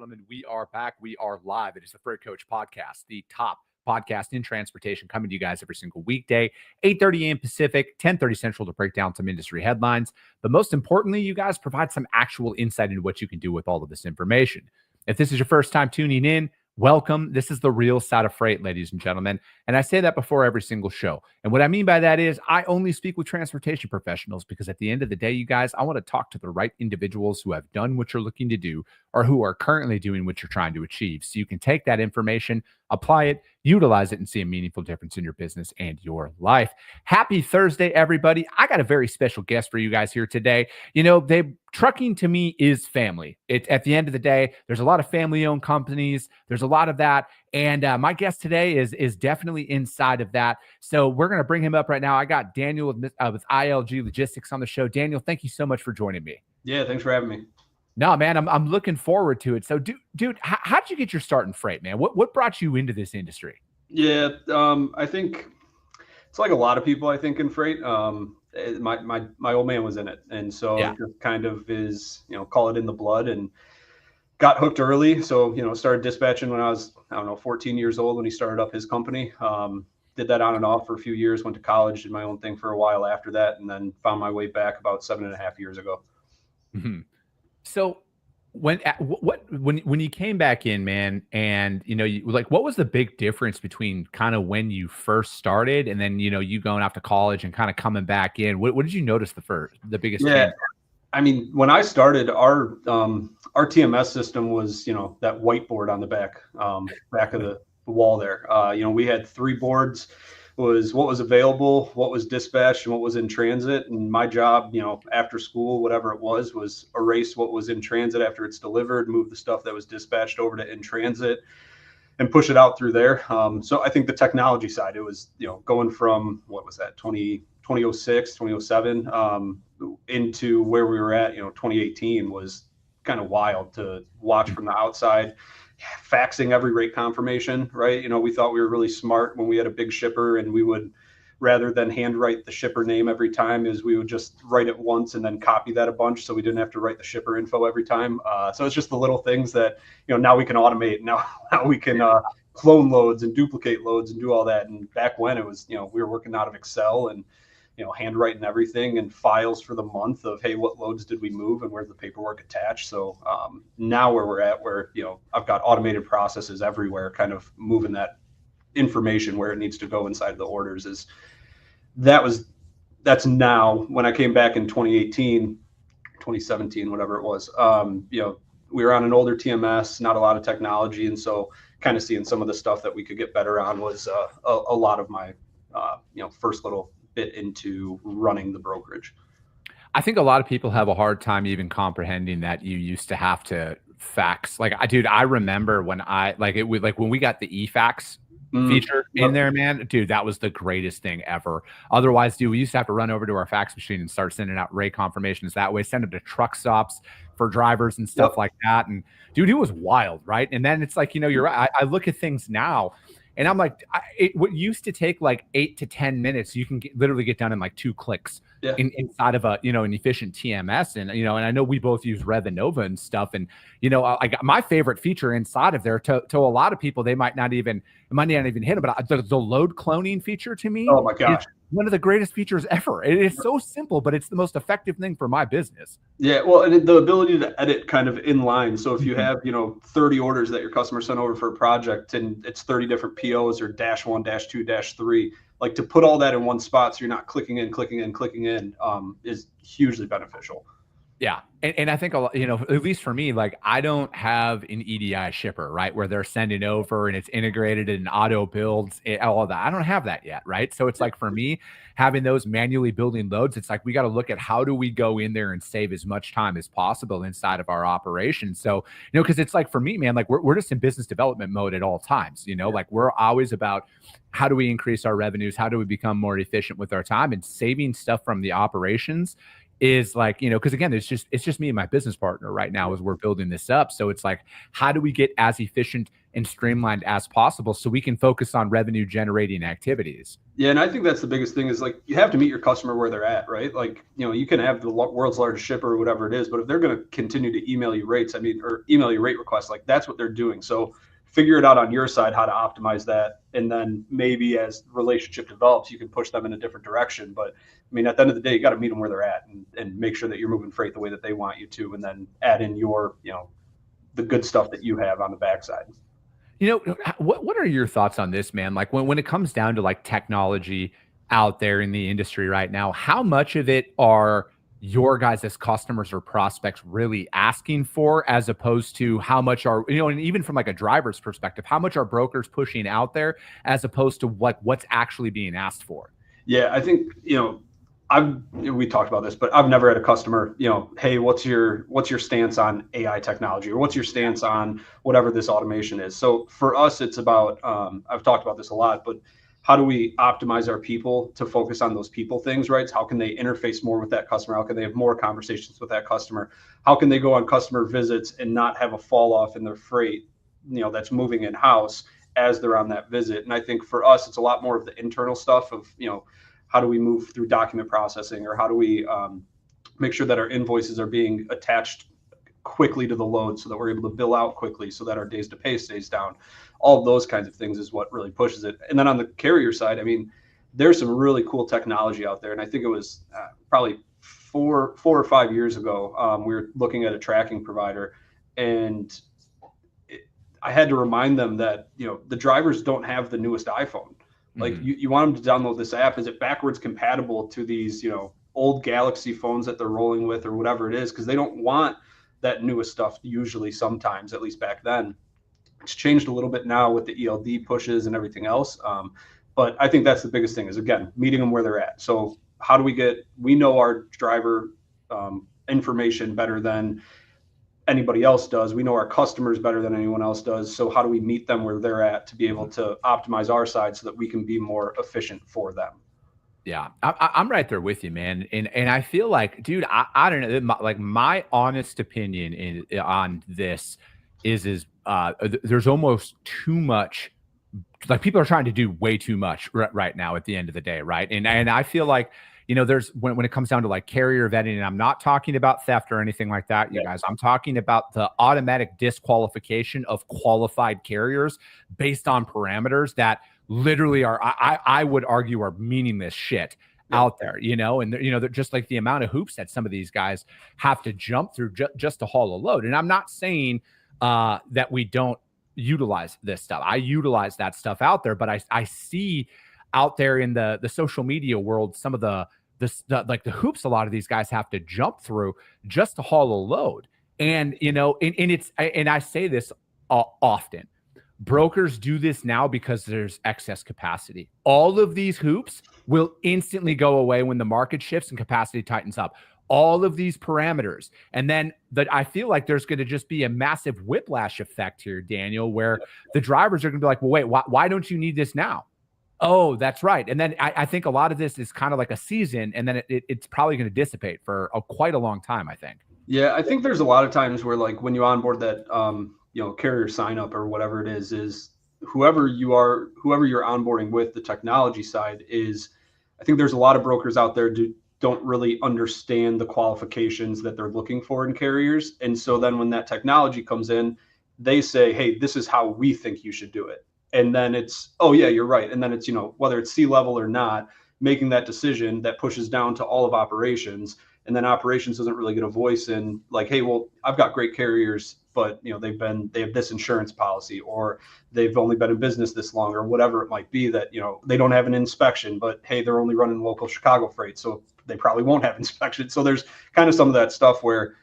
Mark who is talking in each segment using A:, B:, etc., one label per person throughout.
A: gentlemen, we are back. We are live. It is the Freight Coach Podcast, the top podcast in transportation, coming to you guys every single weekday, 8:30 a.m. Pacific, 10:30 Central, to break down some industry headlines. But most importantly, you guys provide some actual insight into what you can do with all of this information. If this is your first time tuning in, welcome. This is the real side of freight, ladies and gentlemen. And I say that before every single show. And what I mean by that is I only speak with transportation professionals because at the end of the day, you guys, I want to talk to the right individuals who have done what you're looking to do or who are currently doing what you're trying to achieve. So you can take that information, apply it, utilize it, and see a meaningful difference in your business and your life. Happy Thursday, everybody. I got a very special guest for you guys here today. You know, trucking to me is family. At the end of the day, there's a lot of family-owned companies. There's a lot of that. And my guest today is definitely inside of that. So we're going to bring him up right now. I got Daniel with ILG Logistics on the show. Daniel, thank you so much for joining me.
B: Yeah, thanks for having me.
A: No, man, I'm looking forward to it. So, dude, how'd you get your start in freight, man? What brought you into this industry?
B: Yeah, I think it's like a lot of people, I think, in freight. My old man was in it. And so It just kind of is, call it in the blood, and got hooked early. So, started dispatching when I was, 14 years old when he started up his company. Did that on and off for a few years, went to college, did my own thing for a while after that, and then found my way back about 7.5 years ago.
A: Mm-hmm. So when you came back in, man, and what was the big difference between kind of when you first started and then you going off to college and kind of coming back in? What did you notice the biggest change?
B: I mean, when I started, our TMS system was that whiteboard on the back of the wall there. We had 3 boards. Was what was available, what was dispatched, and what was in transit. And my job, after school, whatever it was erase what was in transit after it's delivered, move the stuff that was dispatched over to in transit, and push it out through there. So I think the technology side, it was, going from, what was that, 2006, 2007, into where we were at, 2018 was kind of wild to watch from the outside. Faxing every rate confirmation, right? We thought we were really smart when we had a big shipper, and we would, rather than handwrite the shipper name every time, is we would just write it once and then copy that a bunch, so we didn't have to write the shipper info every time. So it's just the little things that now we can automate. Now we can clone loads and duplicate loads and do all that. And back when it was, we were working out of Excel and handwriting everything and files for the month of, hey, what loads did we move and where's the paperwork attached? So now where we're at, where, I've got automated processes everywhere, kind of moving that information where it needs to go inside the orders. That's now. When I came back in 2018, 2017, whatever it was, we were on an older TMS, not a lot of technology. And so kind of seeing some of the stuff that we could get better on was a lot of my, first little bit into running the brokerage.
A: I think a lot of people have a hard time even comprehending that you used to have to fax. I remember when when we got the e-fax feature in there, man, dude, that was the greatest thing ever. Otherwise, dude, we used to have to run over to our fax machine and start sending out rate confirmations that way, send them to truck stops for drivers and stuff like that. And dude, it was wild, right? And then it's like, you're right. I look at things now, and I'm like, what used to take like 8 to 10 minutes, you can literally get done in like 2 clicks inside of an efficient TMS. And, and I know we both use Revinova and stuff. And, I got my favorite feature inside of there to a lot of people, it might not even hit them, but the load cloning feature to me,
B: oh my gosh,
A: one of the greatest features ever. It is so simple, but it's the most effective thing for my business.
B: Yeah, well, and the ability to edit kind of in line. So if you have, 30 orders that your customer sent over for a project, and it's 30 different POs or -1, -2, -3, like to put all that in one spot so you're not clicking in is hugely beneficial.
A: Yeah. And I think, at least for me, like I don't have an EDI shipper, right, where they're sending over and it's integrated and auto builds, all of that. I don't have that yet, right? So it's like for me, having those manually building loads, it's like we got to look at how do we go in there and save as much time as possible inside of our operation. So, because it's like for me, man, like we're just in business development mode at all times, like we're always about how do we increase our revenues? How do we become more efficient with our time and saving stuff from the operations? is like, because again, it's just me and my business partner right now as we're building this up. So it's like, how do we get as efficient and streamlined as possible so we can focus on revenue generating activities?
B: Yeah, and I think that's the biggest thing is like you have to meet your customer where they're at, right? Like, you can have the world's largest shipper or whatever it is, but if they're going to continue to email you rates, or email you rate requests, like that's what they're doing. So figure it out on your side how to optimize that, and then maybe as the relationship develops, you can push them in a different direction. But I mean, at the end of the day, you got to meet them where they're at and make sure that you're moving freight the way that they want you to, and then add in your, the good stuff that you have on the backside.
A: What are your thoughts on this, man? Like when it comes down to like technology out there in the industry right now, how much of it are your guys as customers or prospects really asking for, as opposed to how much are, and even from like a driver's perspective, how much are brokers pushing out there as opposed to what's actually being asked for?
B: Yeah, I think, we talked about this, but I've never had a customer, hey, what's your stance on AI technology, or what's your stance on whatever this automation is? So for us, it's about, I've talked about this a lot, but how do we optimize our people to focus on those people things, right? So how can they interface more with that customer? How can they have more conversations with that customer? How can they go on customer visits and not have a fall off in their freight, that's moving in house as they're on that visit? And I think for us, it's a lot more of the internal stuff of, how do we move through document processing, or how do we make sure that our invoices are being attached quickly to the load so that we're able to bill out quickly so that our days to pay stays down. All of those kinds of things is what really pushes it. And then on the carrier side, I mean, there's some really cool technology out there. And I think it was probably four or 5 years ago, we were looking at a tracking provider, and I had to remind them that, the drivers don't have the newest iPhone. Like you want them to download this app. Is it backwards compatible to these, old Galaxy phones that they're rolling with or whatever it is? Because they don't want that newest stuff usually, sometimes, at least back then. It's changed a little bit now with the ELD pushes and everything else. But I think that's the biggest thing is, again, meeting them where they're at. So how do we know our driver information better than anybody else does. We know our customers better than anyone else does. So how do we meet them where they're at to be able to optimize our side so that we can be more efficient for them?
A: Yeah, I'm right there with you, man. And I feel like, dude, I don't know, like my honest opinion on this is there's almost too much, like people are trying to do way too much right now at the end of the day, right? And I feel like, there's when it comes down to like carrier vetting, and I'm not talking about theft or anything like that, you guys. I'm talking about the automatic disqualification of qualified carriers based on parameters that literally are, I would argue, are meaningless shit out there, and they're just like the amount of hoops that some of these guys have to jump through just to haul a load. And I'm not saying that we don't utilize this stuff. I utilize that stuff out there, but I see out there in the social media world some of the like the hoops a lot of these guys have to jump through just to haul a load. And and I say this often. Brokers do this now because there's excess capacity. All of these hoops will instantly go away when the market shifts and capacity tightens up. All of these parameters. And then I feel like there's going to just be a massive whiplash effect here, Daniel, where the drivers are going to be like, well, wait, why don't you need this now? Oh, that's right. And then I think a lot of this is kind of like a season, and then it's probably going to dissipate for quite a long time, I think.
B: Yeah, I think there's a lot of times where, like, when you onboard that, carrier sign up or whatever it is whoever you're onboarding with, the technology side is, I think there's a lot of brokers out there don't really understand the qualifications that they're looking for in carriers. And so then when that technology comes in, they say, hey, this is how we think you should do it. And then it's, oh yeah, you're right. And then it's, whether it's C-level or not, making that decision that pushes down to all of operations. And then operations doesn't really get a voice in, like, hey, well, I've got great carriers, but they have this insurance policy, or they've only been in business this long, or whatever it might be, that, they don't have an inspection, but hey, they're only running local Chicago freight, so they probably won't have inspection. So there's kind of some of that stuff where,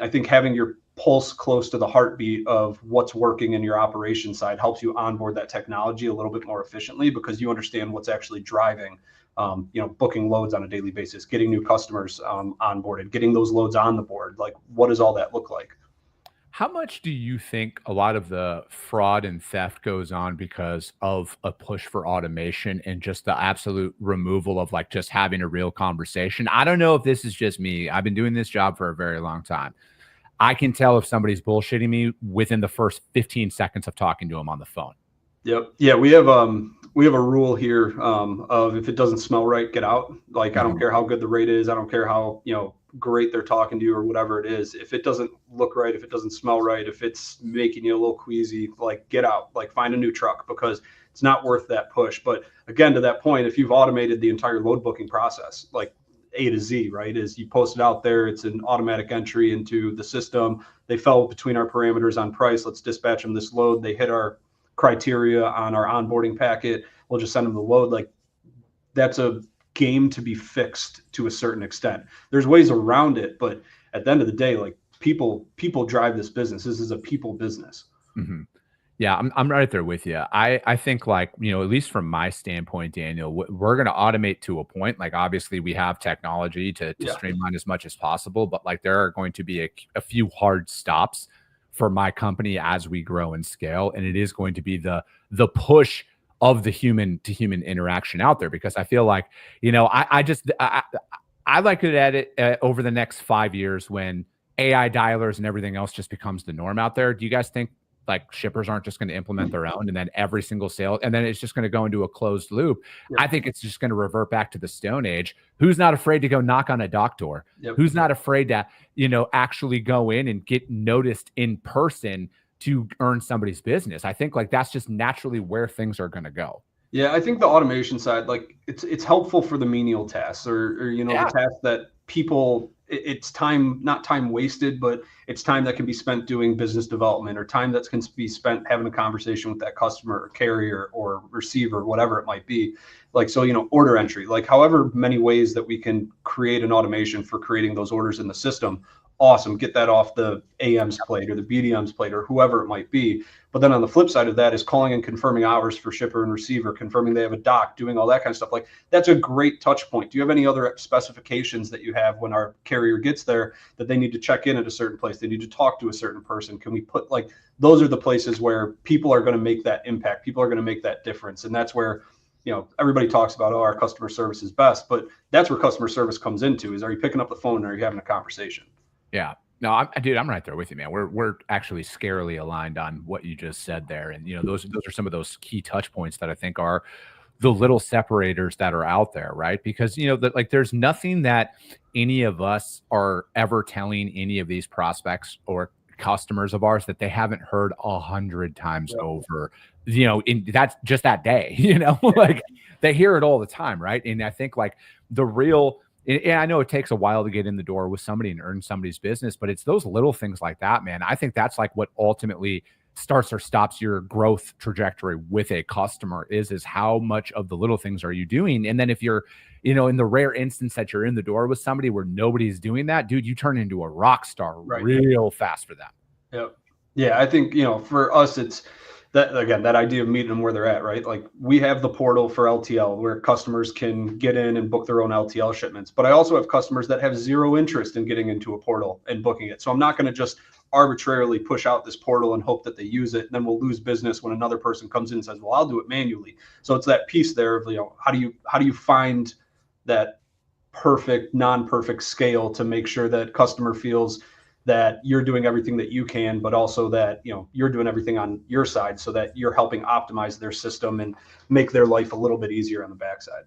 B: I think having your pulse close to the heartbeat of what's working in your operation side helps you onboard that technology a little bit more efficiently, because you understand what's actually driving, booking loads on a daily basis, getting new customers onboarded, getting those loads on the board. Like, what does all that look like?
A: How much do you think a lot of the fraud and theft goes on because of a push for automation and just the absolute removal of like just having a real conversation? I don't know if this is just me. I've been doing this job for a very long time. I can tell if somebody's bullshitting me within the first 15 seconds of talking to them on the phone.
B: Yep. Yeah, we have a rule here of if it doesn't smell right, get out. Like I don't care how good the rate is, I don't care how, great they're talking to you or whatever it is. If it doesn't look right, if it doesn't smell right, if it's making you a little queasy, like get out, like find a new truck, because it's not worth that push. But again, to that point, if you've automated the entire load booking process, like A to Z, right, is you post it out there, it's an automatic entry into the system. They fell between our parameters on price. Let's dispatch them this load. They hit our criteria on our onboarding packet. We'll just send them the load. Like that's a game to be fixed to a certain extent. There's ways around it, but at the end of the day, like people drive this business. This is a people business.
A: Mm-hmm. Yeah, I'm right there with you. I think like, at least from my standpoint, Daniel, we're going to automate to a point. Like obviously we have technology to streamline as much as possible, but like there are going to be a few hard stops for my company as we grow and scale. And it is going to be the push of the human to human interaction out there, because I feel like, I like it at it over the next 5 years when AI dialers and everything else just becomes the norm out there. Do you guys think like shippers aren't just going to implement their own and then every single sale, and then it's just going to go into a closed loop? I think it's just going to revert back to the Stone Age. Who's not afraid to go knock on a dock door? Who's not afraid to, actually go in and get noticed in person to earn somebody's business? I think like that's just naturally where things are going to go.
B: Yeah, I think the automation side, like it's helpful for the menial tasks or the tasks that people, it's time, not time wasted, but it's time that can be spent doing business development or time that can be spent having a conversation with that customer or carrier or receiver, whatever it might be. Like, so, order entry, like however many ways that we can create an automation for creating those orders in the system. Awesome. Get that off the AM's plate or the BDM's plate or whoever it might be. But then on the flip side of that is calling and confirming hours for shipper and receiver, confirming they have a dock, doing all that kind of stuff. Like that's a great touch point. Do you have any other specifications that you have when our carrier gets there that they need to check in at a certain place? They need to talk to a certain person. Can we put like, those are the places where people are going to make that impact. People are going to make that difference. And that's where, everybody talks about, our customer service is best, but that's where customer service comes into is, are you picking up the phone or are you having a conversation?
A: Yeah. No, I'm right there with you, man. We're actually scarily aligned on what you just said there. And, those are some of those key touch points that I think are the little separators that are out there, right? Because, like there's nothing that any of us are ever telling any of these prospects or customers of ours that they haven't heard 100 times over, in that's just that day, like they hear it all the time. Right. And I think like the real, and I know it takes a while to get in the door with somebody and earn somebody's business, but it's those little things like that, man. I think that's like what ultimately starts or stops your growth trajectory with a customer is how much of the little things are you doing? And then if you're, in the rare instance that you're in the door with somebody where nobody's doing that, dude, you turn into a rock star real fast for them.
B: Yep. Yeah. I think, for us, it's that, again, that idea of meeting them where they're at, right? Like we have the portal for LTL where customers can get in and book their own LTL shipments, but I also have customers that have zero interest in getting into a portal and booking it. So I'm not going to just arbitrarily push out this portal and hope that they use it. And then we'll lose business when another person comes in and says, well, I'll do it manually. So it's that piece there of, how do you find that perfect, non-perfect scale to make sure that customer feels that you're doing everything that you can, but also that, you're doing everything on your side so that you're helping optimize their system and make their life a little bit easier on the backside.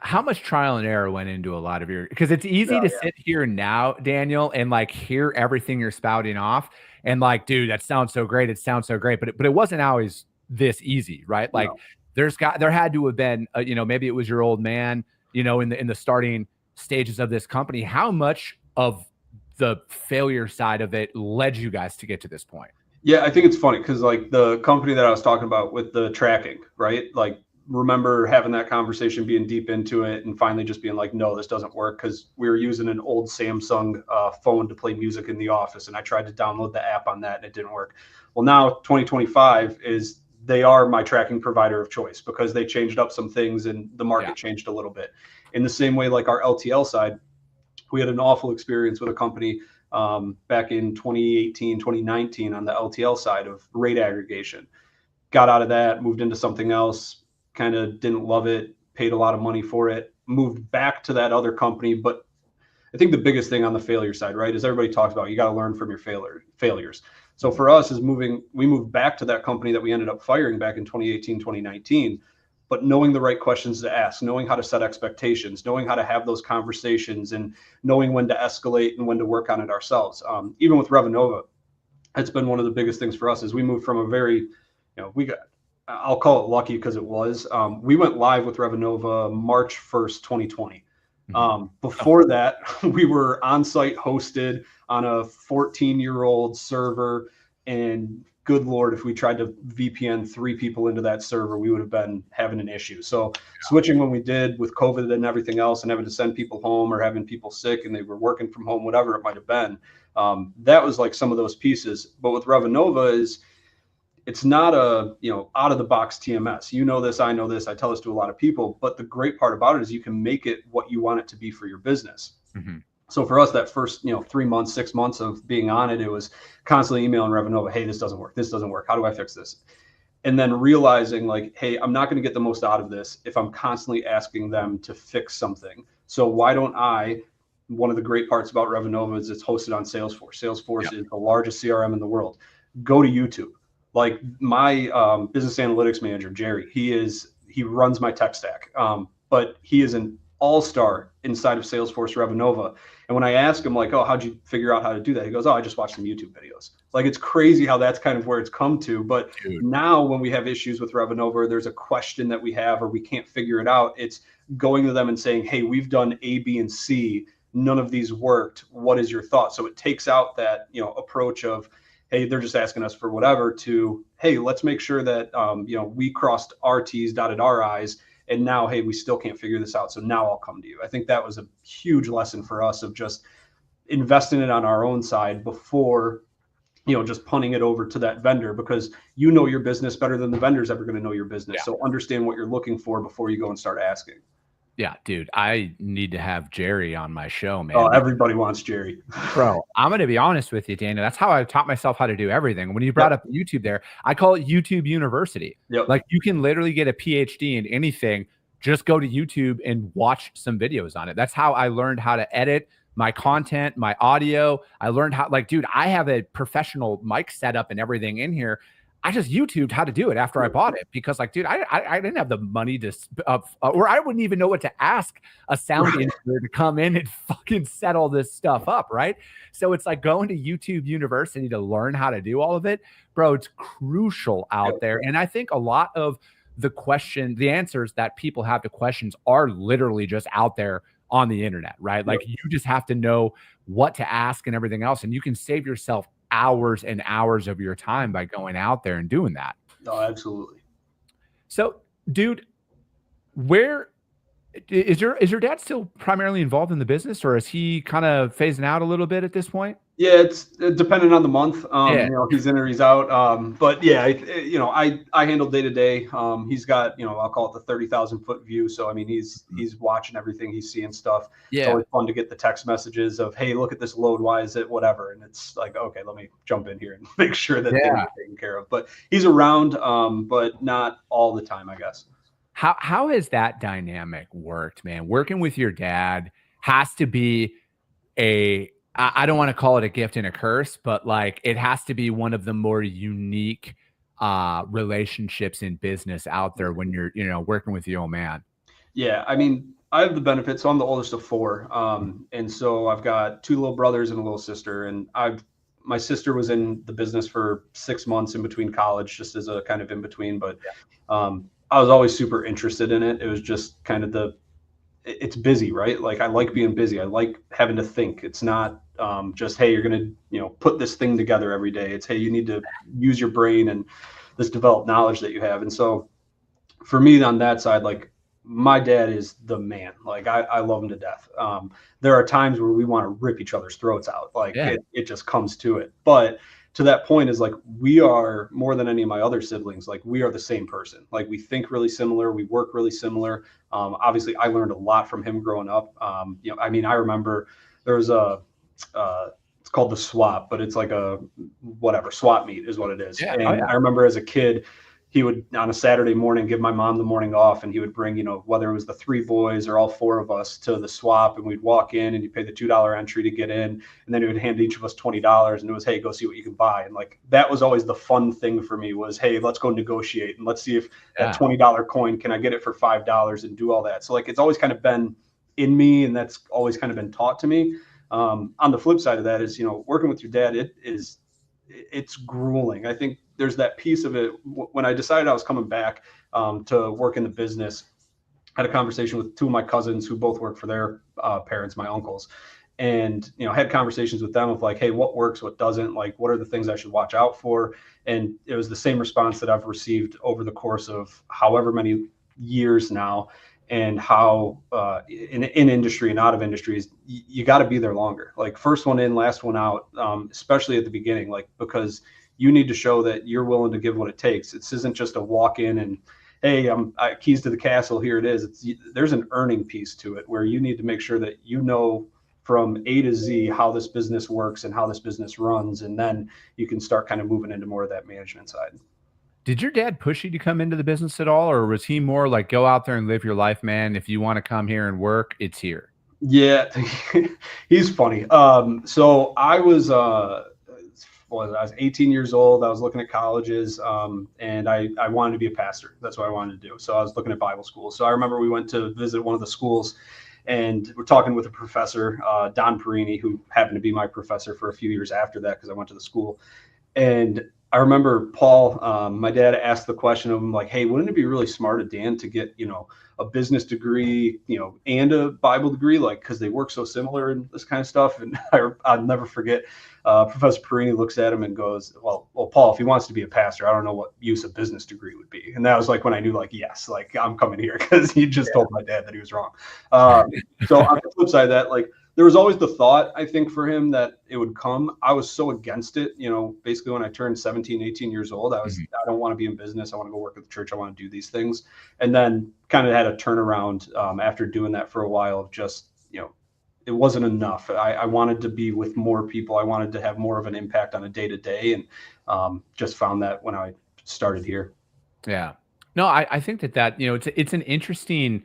A: How much trial and error went into a lot of your, because it's easy to sit here now, Daniel, and like hear everything you're spouting off and like, dude, that sounds so great. It sounds so great, but it wasn't always this easy, right? Like there had to have been, maybe it was your old man, in the starting stages of this company. How much of the failure side of it led you guys to get to this point?
B: Yeah, I think it's funny because like the company that I was talking about with the tracking, right? Like remember having that conversation, being deep into it and finally just being like, no, this doesn't work, because we were using an old Samsung phone to play music in the office. And I tried to download the app on that and it didn't work. Well, now 2025 is they are my tracking provider of choice because they changed up some things and the market changed a little bit. In the same way, like our LTL side, we had an awful experience with a company back in 2018, 2019 on the LTL side of rate aggregation. Got out of that, moved into something else, kind of didn't love it, paid a lot of money for it, moved back to that other company. But I think the biggest thing on the failure side, right, is everybody talks about you got to learn from your failures. So for us we moved back to that company that we ended up firing back in 2018, 2019, but knowing the right questions to ask, knowing how to set expectations, knowing how to have those conversations, and knowing when to escalate and when to work on it ourselves. Even with Revenova, it's been one of the biggest things for us is we moved from a very, I'll call it lucky because it was, we went live with Revenova March 1st, 2020. Before that, we were on-site hosted on a 14-year-old server, and good Lord, if we tried to VPN 3 people into that server, we would have been having an issue. So switching when we did with COVID and everything else, and having to send people home or having people sick and they were working from home, whatever it might have been, that was like some of those pieces. But with Revenova it's not a, out of the box TMS. You know this, I know this, I tell this to a lot of people, but the great part about it is you can make it what you want it to be for your business. Mm-hmm. So for us, that first, 3 months, 6 months of being on it, it was constantly emailing Revenova, hey, this doesn't work. This doesn't work. How do I fix this? And then realizing like, hey, I'm not going to get the most out of this if I'm constantly asking them to fix something. So why don't one of the great parts about Revenova is it's hosted on Salesforce. Salesforce is the largest CRM in the world. Go to YouTube. Like my business analytics manager, Jerry, he runs my tech stack, but he is an all-star inside of Salesforce Revenova. And when I ask him like, oh, how'd you figure out how to do that? He goes, oh, I just watched some YouTube videos. Like, it's crazy how that's kind of where it's come to. But now when we have issues with Revenova, or there's a question that we have, or we can't figure it out, it's going to them and saying, hey, we've done A, B, and C. None of these worked. What is your thought? So it takes out that, approach of, hey, they're just asking us for whatever, to, hey, let's make sure that, we crossed our T's, dotted our I's, and now, hey, we still can't figure this out. So now I'll come to you. I think that was a huge lesson for us of just investing it on our own side before, just punting it over to that vendor, because your business better than the vendor's ever going to know your business. Yeah. So understand what you're looking for before you go and start asking.
A: Yeah, dude, I need to have Jerry on my show, man.
B: Oh, everybody wants Jerry.
A: Bro, I'm going to be honest with you, Daniel. That's how I taught myself how to do everything. When you brought up YouTube there, I call it YouTube University. Yep. Like, you can literally get a PhD in anything. Just go to YouTube and watch some videos on it. That's how I learned how to edit my content, my audio. I learned how, dude, I have a professional mic setup and everything in here. I just YouTubed how to do it after I bought it, because dude, I didn't have the money to, or I wouldn't even know what to ask a sound engineer to come in and fucking set all this stuff up. Right. So it's like going to YouTube University to learn how to do all of it, bro. It's crucial out there. And I think a lot of the answers that people have to questions are literally just out there on the internet, right? Like, you just have to know what to ask and everything else. And you can save yourself hours and hours of your time by going out there and doing that.
B: Oh, absolutely.
A: So, dude, where is your dad still primarily involved in the business, or is he kind of phasing out a little bit at this point?
B: Yeah, it's dependent on the month. He's in or he's out. But yeah, I handle day to day. He's got, I'll call it the 30,000 foot view. So, I mean, he's watching everything, he's seeing stuff. Yeah. It's always fun to get the text messages of, hey, look at this load. Why is it whatever? And it's like, okay, let me jump in here and make sure that things are taken care of. But he's around, but not all the time, I guess.
A: How has that dynamic worked, man? Working with your dad has to be I don't want to call it a gift and a curse, but it has to be one of the more unique relationships in business out there when you're, working with your old man.
B: Yeah. I mean, I have the benefit. So I'm the oldest of 4. And so I've got 2 little brothers and a little sister. And my sister was in the business for 6 months in between college, just as a kind of in between. But I was always super interested in it. It was just kind of it's busy, right? Like, I like being busy. I like having to think. It's not just, hey, you're going to, put this thing together every day. It's, hey, you need to use your brain and this developed knowledge that you have. And so for me on that side, my dad is the man. I love him to death. There are times where we want to rip each other's throats out. It just comes to it. But to that point is we are more than any of my other siblings. We are the same person. We think really similar. We work really similar. Obviously I learned a lot from him growing up. I remember there was it's called the swap, but it's like a whatever swap meet is what it is.
A: Yeah.
B: And
A: Oh, yeah.
B: I remember as a kid, he would on a Saturday morning give my mom the morning off, and he would bring, whether it was the three boys or all four of us to the swap, and we'd walk in and you pay the $2 entry to get in, and then he would hand each of us $20, and it was, hey, go see what you can buy. And like that was always the fun thing for me was, hey, let's go negotiate and let's see if that $20 coin, can I get it for $5 and do all that. So like it's always kind of been in me, and that's always kind of been taught to me. On the flip side of that is, working with your dad, it's grueling. I think there's that piece of it. When I decided I was coming back to work in the business, I had a conversation with two of my cousins who both work for their parents, my uncles, and had conversations with them of like, hey, what works, what doesn't, like what are the things I should watch out for. And it was the same response that I've received over the course of however many years now. And how in industry and out of industries, you got to be there longer. Like first one in, last one out, especially at the beginning, like because you need to show that you're willing to give what it takes. This isn't just a walk in and, hey, I keys to the castle, here it is. There's an earning piece to it where you need to make sure that from A to Z how this business works and how this business runs, and then you can start kind of moving into more of that management side.
A: Did your dad push you to come into the business at all, or was he more like, go out there and live your life, man? If you want to come here and work, it's here.
B: Yeah, he's funny. So I was 18 years old. I was looking at colleges, and I wanted to be a pastor. That's what I wanted to do. So I was looking at Bible school. So I remember we went to visit one of the schools, and we're talking with a professor, Don Perini, who happened to be my professor for a few years after that because I went to the school. And I remember Paul, my dad asked the question of him, like, hey, wouldn't it be really smart of Dan to get, a business degree, and a Bible degree, like, because they work so similar and this kind of stuff. And I'll never forget, Professor Perini looks at him and goes, well, Paul, if he wants to be a pastor, I don't know what use a business degree would be. And that was like when I knew, like, yes, like I'm coming here, because he just told my dad that he was wrong. So on the flip side of that, like, there was always the thought, I think, for him that it would come. I was so against it, basically when I turned 17, 18 years old, I don't want to be in business. I want to go work at the church. I want to do these things. And then kind of had a turnaround after doing that for a while of just, it wasn't enough. I wanted to be with more people. I wanted to have more of an impact on a day-to-day, and just found that when I started here.
A: Yeah. No, I think that, it's an interesting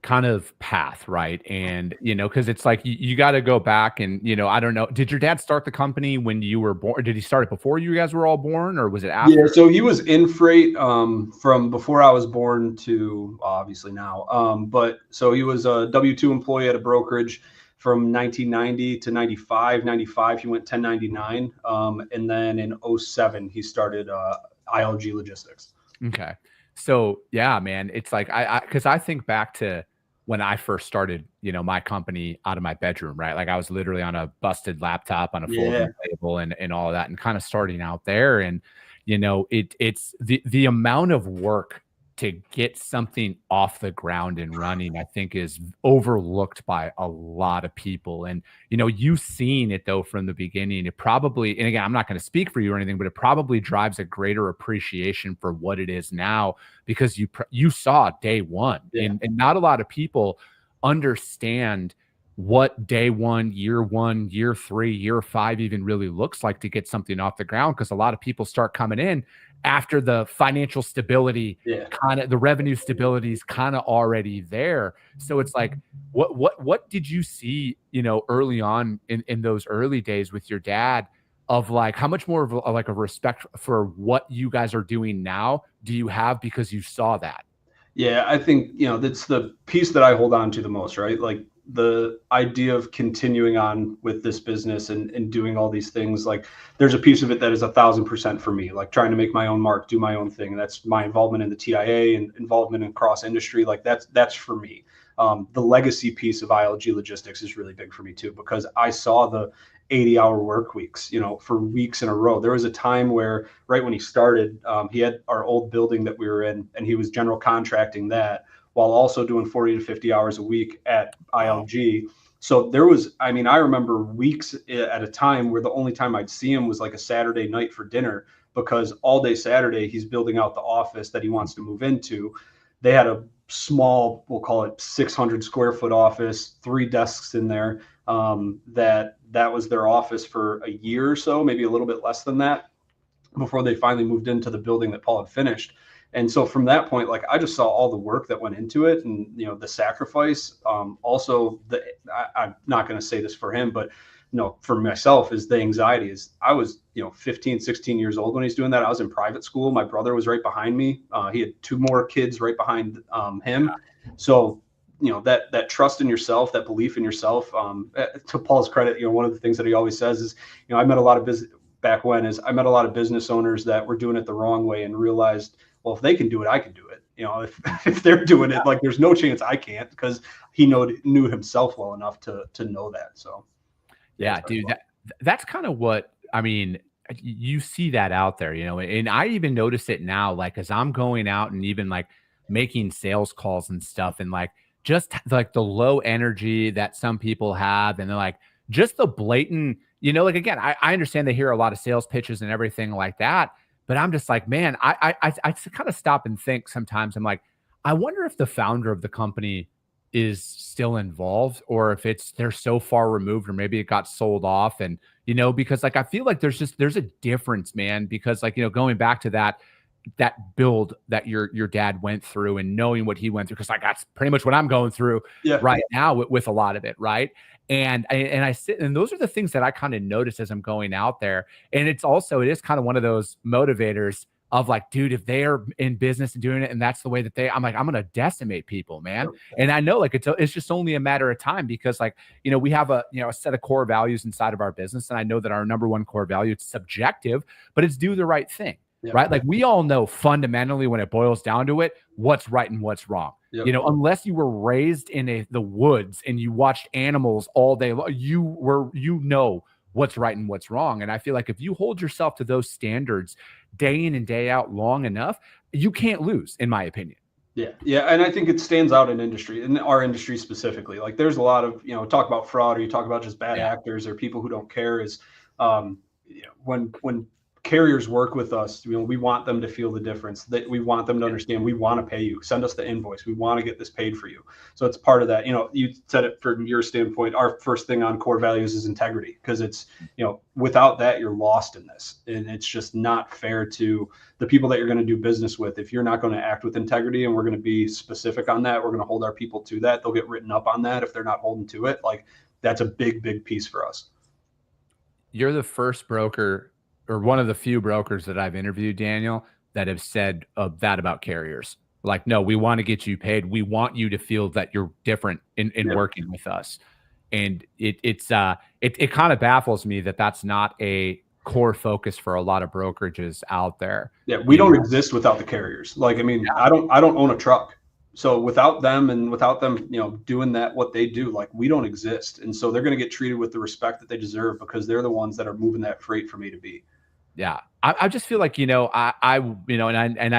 A: kind of path, right? And because it's like you got to go back and I don't know, did your dad start the company when you were born, or did he start it before you guys were all born, or was it after?
B: Yeah, so he was in freight from before I was born to obviously now, but so he was a W-2 employee at a brokerage from 1990 to 95. He went 1099, and then in 07 he started ILG Logistics.
A: Okay. So yeah, man, it's like because I think back to when I first started, my company out of my bedroom, right? Like I was literally on a busted laptop on a folding table and all of that, and kind of starting out there. And it's the amount of work to get something off the ground and running, I think, is overlooked by a lot of people. And, you've seen it though from the beginning. It probably, and again, I'm not going to speak for you or anything, but it probably drives a greater appreciation for what it is now, because you saw day one. And not a lot of people understand what day one, year 3, year 5 even really looks like to get something off the ground. Because a lot of people start coming in after the financial stability, kind of the revenue stability is kind of already there. So it's like, what did you see, early on in those early days with your dad, of like, how much more of a respect for what you guys are doing now do you have because you saw that?
B: Yeah, I think, that's the piece that I hold on to the most, right? Like the idea of continuing on with this business and doing all these things. Like there's a piece of it that is 1,000% for me, like trying to make my own mark, do my own thing. And that's my involvement in the TIA and involvement in cross industry. Like that's for me. The legacy piece of ILG Logistics is really big for me too, because I saw the 80-hour work weeks, for weeks in a row. There was a time where right when he started, he had our old building that we were in, and he was general contracting that while also doing 40 to 50 hours a week at ILG. So there was, I remember weeks at a time where the only time I'd see him was like a Saturday night for dinner, because all day Saturday he's building out the office that he wants to move into. They had a small, we'll call it 600 square foot office, 3 desks in there. that was their office for a year or so, maybe a little bit less than that, before they finally moved into the building that Paul had finished. And so from that point, like, I just saw all the work that went into it, and the sacrifice. Also, I'm not going to say this for him, but for myself, is the anxiety. Is I was 15, 16 years old when he's doing that. I was in private school. My brother was right behind me. He had two more kids right behind him. So that trust in yourself, that belief in yourself. To Paul's credit, one of the things that he always says is, I met a lot of I met a lot of business owners that were doing it the wrong way and realized, well, if they can do it, I can do it. If they're doing it, like, there's no chance I can't, because he knew himself well enough to know that. So,
A: yeah, dude, that's kind of what, I mean, you see that out there, and I even notice it now, like, as I'm going out and even like making sales calls and stuff, and like, just like the low energy that some people have, and they're like, just the blatant, like, again, I understand they hear a lot of sales pitches and everything like that, but I'm just like, man, I kind of stop and think sometimes. I'm like, I wonder if the founder of the company is still involved, or if they're so far removed, or maybe it got sold off. And, because like, I feel like there's a difference, man, because like, going back to that build that your dad went through, and knowing what he went through, because like, that's pretty much what I'm going through right now with a lot of it. Right. And I sit, and those are the things that I kind of notice as I'm going out there. And it is kind of one of those motivators of like, dude, if they are in business and doing it, and that's the way that I'm like, I'm going to decimate people, man. And I know, like, it's just only a matter of time, because like, we have a set of core values inside of our business. And I know that our number one core value, it's subjective, but it's do the right thing. Right. Like, we all know fundamentally, when it boils down to it, what's right and what's wrong. Unless you were raised in the woods and you watched animals all day long, you know what's right and what's wrong. And I feel like if you hold yourself to those standards day in and day out long enough, you can't lose, in my opinion.
B: Yeah. Yeah. And I think it stands out in our industry specifically. Like, there's a lot of, talk about fraud, or you talk about just bad actors or people who don't care, is when carriers work with us, we want them to feel the difference, that we want them to understand, we want to pay you, send us the invoice, we want to get this paid for you. So it's part of that. You said it from your standpoint, our first thing on core values is integrity, because it's, without that, you're lost in this, and it's just not fair to the people that you're going to do business with. If you're not going to act with integrity, and we're going to be specific on that, we're going to hold our people to that, they'll get written up on that if they're not holding to it. Like, that's a big piece for us.
A: You're the first broker, or one of the few brokers that I've interviewed, Daniel, that have said that about carriers. Like, no, we want to get you paid. We want you to feel that you're different in working with us. And it kind of baffles me that that's not a core focus for a lot of brokerages out there.
B: Yeah, we don't exist without the carriers. Like, I mean, I don't own a truck. So without them, doing what they do, like, we don't exist. And so they're going to get treated with the respect that they deserve, because they're the ones that are moving that freight from A to B.
A: Yeah. I just feel like, I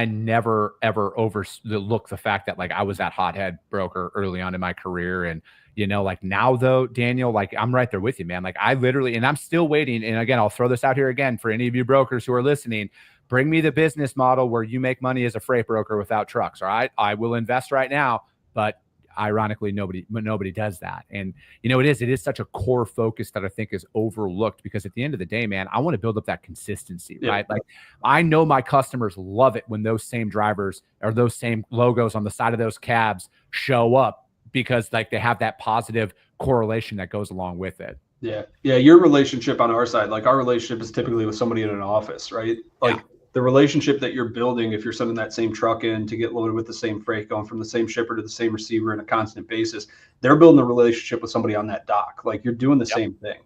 A: never ever overlook the fact that, like, I was that hothead broker early on in my career. And, like, now though, Daniel, like, I'm right there with you, man. Like, I literally, and I'm still waiting. And again, I'll throw this out here again for any of you brokers who are listening. Bring me the business model where you make money as a freight broker without trucks. All right. I will invest right now, but ironically, nobody does that. And, it is such a core focus that I think is overlooked, because at the end of the day, man, I want to build up that consistency, right? Like, I know my customers love it when those same drivers or those same logos on the side of those cabs show up, because like, they have that positive correlation that goes along with it.
B: Yeah. Yeah. Your relationship on our side, like, our relationship is typically with somebody in an office, right? Like, the relationship that you're building, if you're sending that same truck in to get loaded with the same freight, going from the same shipper to the same receiver on a constant basis, they're building a relationship with somebody on that dock. Like, you're doing the same thing.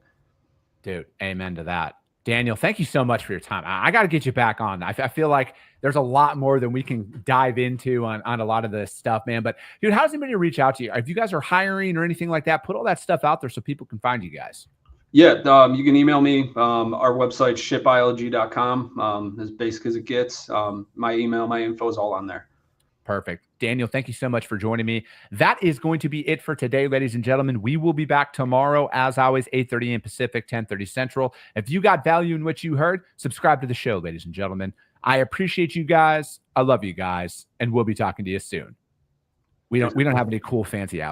A: Dude, amen to that. Daniel, thank you so much for your time. I got to get you back on. I feel like there's a lot more than we can dive into on a lot of this stuff, man. But dude, how does anybody reach out to you? If you guys are hiring or anything like that, put all that stuff out there so people can find you guys.
B: Yeah, you can email me. Our website, shipilg.com, as basic as it gets. My email, my info is all on there.
A: Perfect. Daniel, thank you so much for joining me. That is going to be it for today, ladies and gentlemen. We will be back tomorrow, as always, 8:30 a.m. Pacific, 10:30 Central. If you got value in what you heard, subscribe to the show, ladies and gentlemen. I appreciate you guys. I love you guys, and we'll be talking to you soon. We don't have any cool fancy outros.